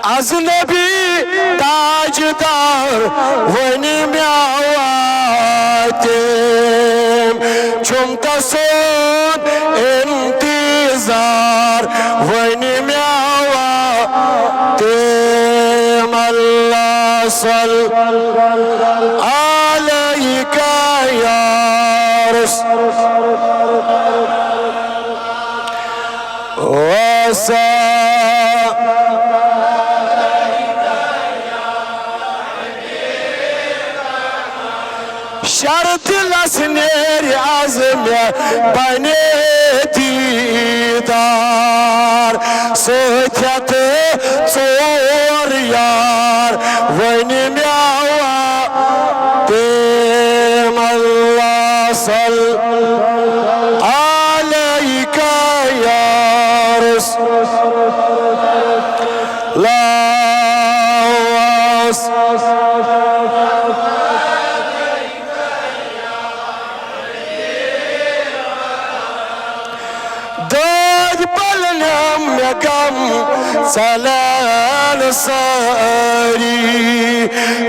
अजनबी ताजदार वनी म्यावातिम चुमता सोन इंतजार वनी म्यावातिम अल्लाह सल अलैका या रसूल शर्त लसनेर आज़मे बने दीदार सोचत चोर यार वन म्यावा तेम अल्लाह सल अलैका या रसूल गम सलाल सारी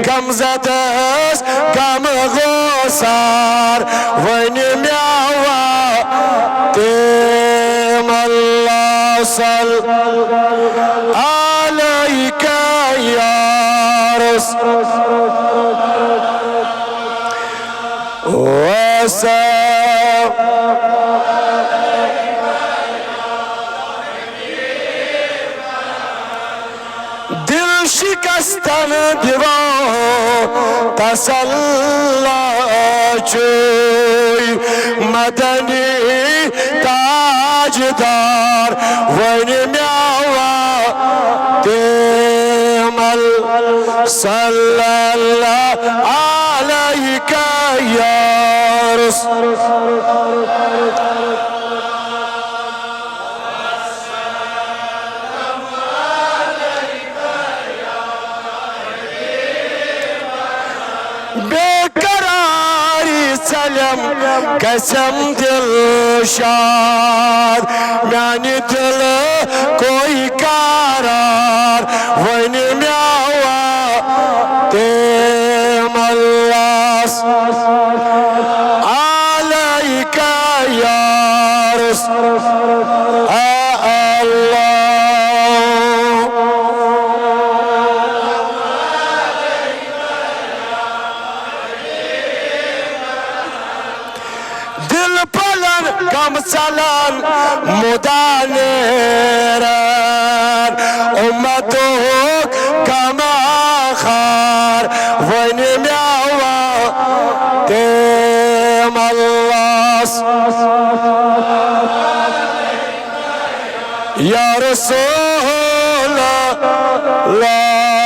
गम ज़दस गम गोसार वन म्यावा तेम अल्लाह सल अलैका या रसूल शिकस्तन दिवा तसल्ला चोई मदनी ताजदार वन म्यावा तेमल सल्लल्लाहु अलैका या रसूल बेकरारी सलम कसम दिल शाद म्यानी दिल कोई करार वन म्यावा तेम अल्लाह अलैका या रसूल गम चलन मुदानेरन उम्मतो कमा खार वन म्यावा तेम अल्लाह या रसूल अल्लाह